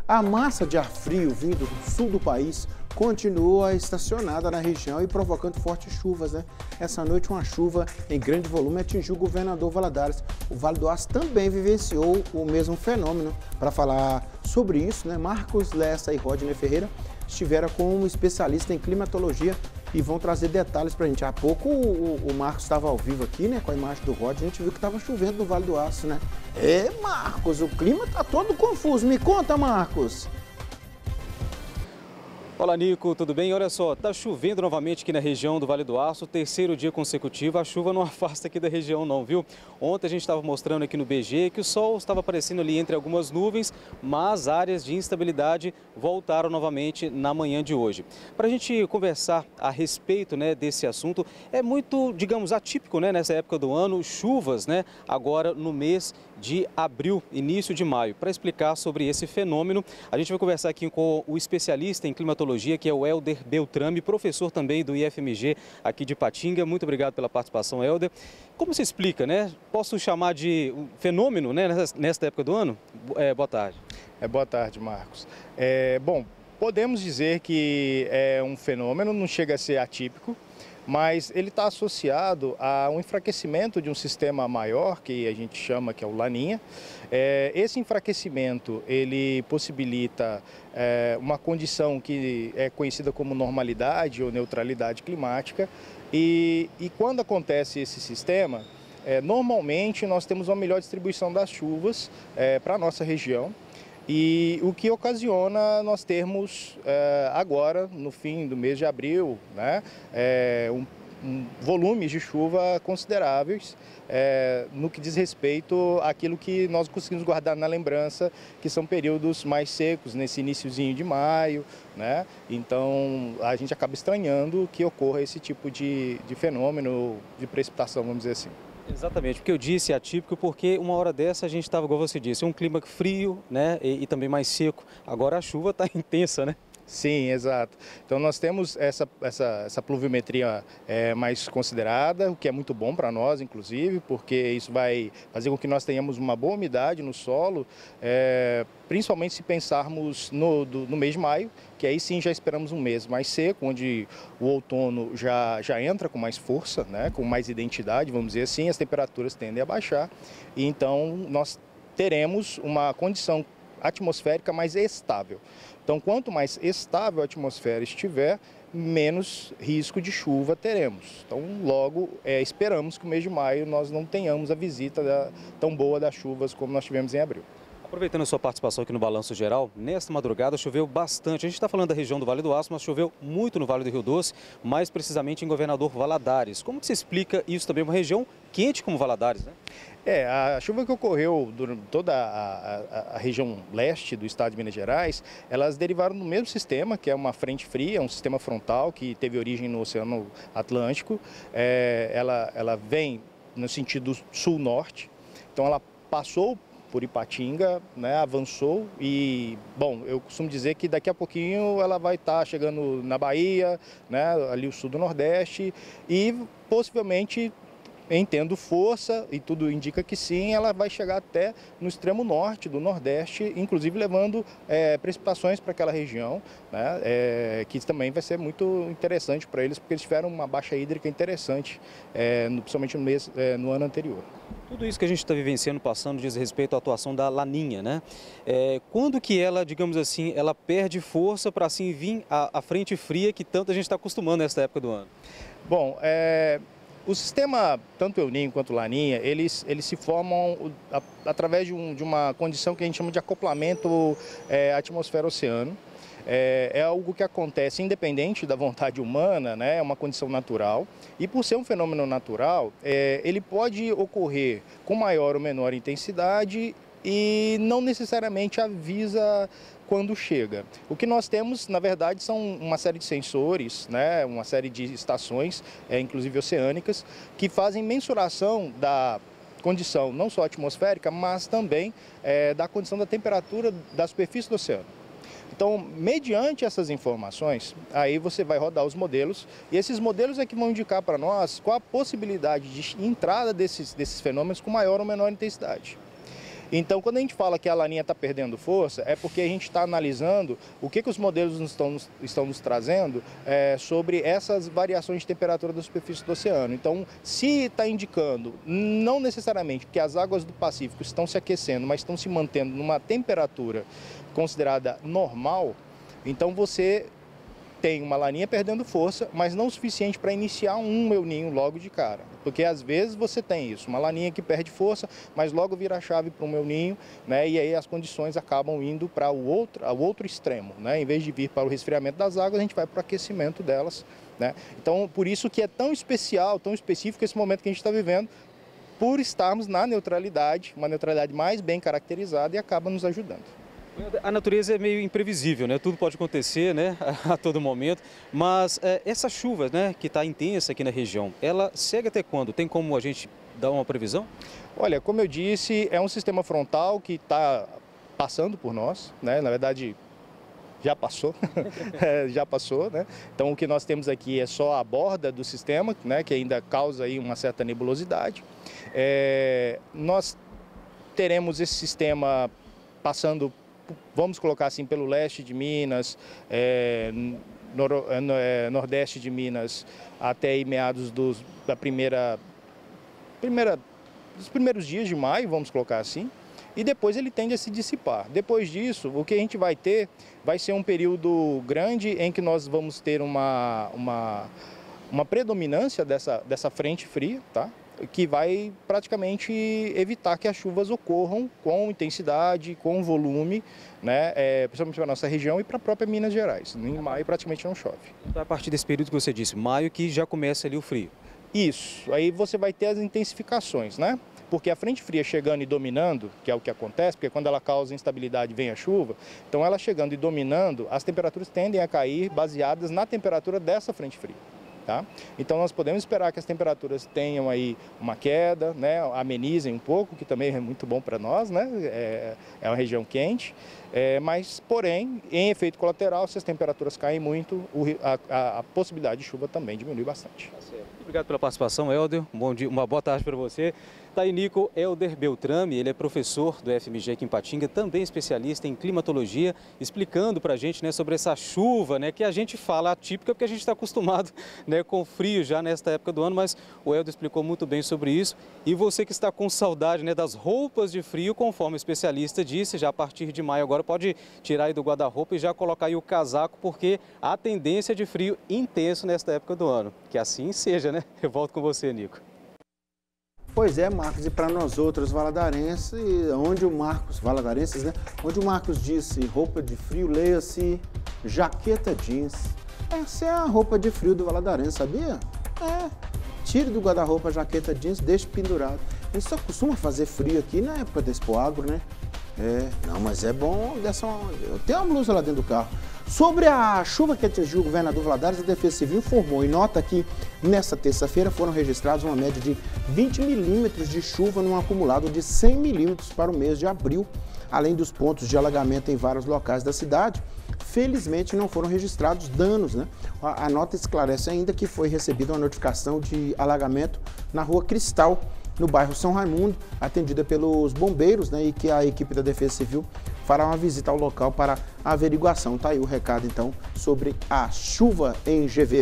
A massa de ar frio vindo do sul do país continua estacionada na região e provocando fortes chuvas, né? Essa noite uma chuva em grande volume atingiu o governador Valadares. O Vale do Aço também vivenciou o mesmo fenômeno. Para falar sobre isso, né, Marcos Lessa e Rodney Ferreira estiveram com um especialista em climatologia e vão trazer detalhes para a gente. Há pouco o Marcos estava ao vivo aqui, né, com a imagem do Rodney, a gente viu que estava chovendo no Vale do Aço, né? Marcos, o clima está todo confuso. Me conta, Marcos. Olá, Nico, tudo bem? Olha só, tá chovendo novamente aqui na região do Vale do Aço, terceiro dia consecutivo. A chuva não afasta aqui da região não, viu? Ontem a gente estava mostrando aqui no BG que o sol estava aparecendo ali entre algumas nuvens, mas áreas de instabilidade voltaram novamente na manhã de hoje. Para a gente conversar a respeito, né, desse assunto, é muito, digamos, atípico, né, nessa época do ano, chuvas, né, agora no mês de abril, início de maio. Para explicar sobre esse fenômeno, a gente vai conversar aqui com o especialista em climatologia, que é o Helder Beltrame, professor também do IFMG aqui de Ipatinga. Muito obrigado pela participação, Helder. Como se explica, né? Posso chamar de fenômeno, né, nesta época do ano? Boa tarde. Boa tarde, Marcos. Bom, podemos dizer que é um fenômeno, não chega a ser atípico, mas ele está associado a um enfraquecimento de um sistema maior, que a gente chama que é o Laninha. Esse enfraquecimento, ele possibilita uma condição que é conhecida como normalidade ou neutralidade climática, e quando acontece esse sistema, normalmente nós temos uma melhor distribuição das chuvas para a nossa região. E o que ocasiona nós termos agora, no fim do mês de abril, né, volumes de chuva consideráveis no que diz respeito àquilo que nós conseguimos guardar na lembrança, que são períodos mais secos, nesse iniciozinho de maio, né? Então a gente acaba estranhando que ocorra esse tipo de fenômeno de precipitação, vamos dizer assim. Exatamente, porque eu disse atípico porque uma hora dessa a gente estava, como você disse, um clima frio, né, e também mais seco. Agora a chuva está intensa, né? Sim, exato. Então nós temos essa pluviometria mais considerada, o que é muito bom para nós, inclusive, porque isso vai fazer com que nós tenhamos uma boa umidade no solo, principalmente se pensarmos no mês de maio, que aí sim já esperamos um mês mais seco, onde o outono já entra com mais força, né, com mais identidade, vamos dizer assim, as temperaturas tendem a baixar, e então nós teremos uma condição atmosférica mais estável. Então, quanto mais estável a atmosfera estiver, menos risco de chuva teremos. Então, logo, esperamos que o mês de maio nós não tenhamos a visita tão boa das chuvas como nós tivemos em abril. Aproveitando a sua participação aqui no Balanço Geral, nesta madrugada choveu bastante. A gente está falando da região do Vale do Aço, mas choveu muito no Vale do Rio Doce, mais precisamente em Governador Valadares. Como que se explica isso também, uma região quente como Valadares, né? A chuva que ocorreu durante toda a região leste do estado de Minas Gerais, elas derivaram do mesmo sistema, que é uma frente fria, um sistema frontal que teve origem no Oceano Atlântico. Ela vem no sentido sul-norte, então ela passou por Ipatinga, né, avançou e, bom, eu costumo dizer que daqui a pouquinho ela vai estar chegando na Bahia, né, ali o sul do Nordeste e possivelmente, tendo força, e tudo indica que sim, ela vai chegar até no extremo norte do Nordeste, inclusive levando precipitações para aquela região, né, que também vai ser muito interessante para eles, porque eles tiveram uma baixa hídrica interessante, principalmente no ano anterior. Tudo isso que a gente está vivenciando, passando, diz respeito à atuação da Laninha, né? Quando que ela, digamos assim, ela perde força para assim vir a frente fria que tanto a gente está acostumando nessa época do ano? Bom, o sistema, tanto El Niño quanto Laninha, eles se formam através de uma condição que a gente chama de acoplamento atmosfera-oceano. É algo que acontece independente da vontade humana, né? É uma condição natural. E por ser um fenômeno natural, ele pode ocorrer com maior ou menor intensidade e não necessariamente avisa quando chega. O que nós temos, na verdade, são uma série de sensores, né, uma série de estações, inclusive oceânicas, que fazem mensuração da condição não só atmosférica, mas também da condição da temperatura da superfície do oceano. Então, mediante essas informações, aí você vai rodar os modelos e esses modelos é que vão indicar para nós qual a possibilidade de entrada desses fenômenos com maior ou menor intensidade. Então, quando a gente fala que a laninha está perdendo força, é porque a gente está analisando o que os modelos estão nos trazendo sobre essas variações de temperatura da superfície do oceano. Então, se está indicando, não necessariamente que as águas do Pacífico estão se aquecendo, mas estão se mantendo numa temperatura considerada normal, então você tem uma laninha perdendo força, mas não o suficiente para iniciar um El Niño logo de cara. Porque às vezes você tem isso, uma laninha que perde força, mas logo vira a chave para um El Niño, né? E aí as condições acabam indo para o outro extremo, né? Em vez de vir para o resfriamento das águas, a gente vai para o aquecimento delas, né? Então, por isso que é tão especial, tão específico esse momento que a gente está vivendo, por estarmos na neutralidade, uma neutralidade mais bem caracterizada e acaba nos ajudando. A natureza é meio imprevisível, né? Tudo pode acontecer, né? A todo momento, mas essa chuva, né, que está intensa aqui na região, ela segue até quando? Tem como a gente dar uma previsão? Olha, como eu disse, é um sistema frontal que está passando por nós, né? Na verdade, já passou, já passou, né? Então o que nós temos aqui é só a borda do sistema, né, que ainda causa aí uma certa nebulosidade. Nós teremos esse sistema passando, vamos colocar assim, pelo leste de Minas, nordeste de Minas, até aí meados dos primeiros dias de maio, vamos colocar assim, e depois ele tende a se dissipar. Depois disso, o que a gente vai ter vai ser um período grande em que nós vamos ter uma predominância dessa frente fria, tá? Que vai praticamente evitar que as chuvas ocorram com intensidade, com volume, né, principalmente para a nossa região e para a própria Minas Gerais. Em maio praticamente não chove. Então, a partir desse período que você disse, maio, que já começa ali o frio. Isso, aí você vai ter as intensificações, né? Porque a frente fria chegando e dominando, que é o que acontece, porque quando ela causa instabilidade vem a chuva, então ela chegando e dominando, as temperaturas tendem a cair baseadas na temperatura dessa frente fria. Tá? Então nós podemos esperar que as temperaturas tenham aí uma queda, né, amenizem um pouco, que também é muito bom para nós, né? É uma região quente, mas porém, em efeito colateral, se as temperaturas caem muito, a possibilidade de chuva também diminui bastante. Obrigado pela participação, Helder. Um bom dia, uma boa tarde para você. Tá aí Nico Helder Beltrame, ele é professor do FMG aqui em Patinga, também especialista em climatologia, explicando para a gente, né, sobre essa chuva, né, que a gente fala atípica porque a gente está acostumado, né, com frio já nesta época do ano, mas o Helder explicou muito bem sobre isso. E você que está com saudade, né, das roupas de frio, conforme o especialista disse, já a partir de maio agora pode tirar aí do guarda-roupa e já colocar aí o casaco, porque há tendência de frio intenso nesta época do ano. Que assim seja, né? Eu volto com você, Nico. Pois é, Marcos, e para nós outros valadarenses, onde o Marcos disse roupa de frio, leia-se jaqueta jeans. Essa é a roupa de frio do valadarense, sabia? Tire do guarda-roupa a jaqueta jeans, deixe pendurado. A gente só costuma fazer frio aqui na época da Expo Agro, né? Não, mas é bom eu tenho uma blusa lá dentro do carro. Sobre a chuva que atingiu o governador Valadares, a Defesa Civil informou e nota que nesta terça-feira foram registrados uma média de 20 milímetros de chuva num acumulado de 100 milímetros para o mês de abril, além dos pontos de alagamento em vários locais da cidade. Felizmente não foram registrados danos, né? A nota esclarece ainda que foi recebida uma notificação de alagamento na Rua Cristal, no bairro São Raimundo, atendida pelos bombeiros, né, e que a equipe da Defesa Civil fará uma visita ao local para a averiguação. Tá aí o recado, então, sobre a chuva em GV.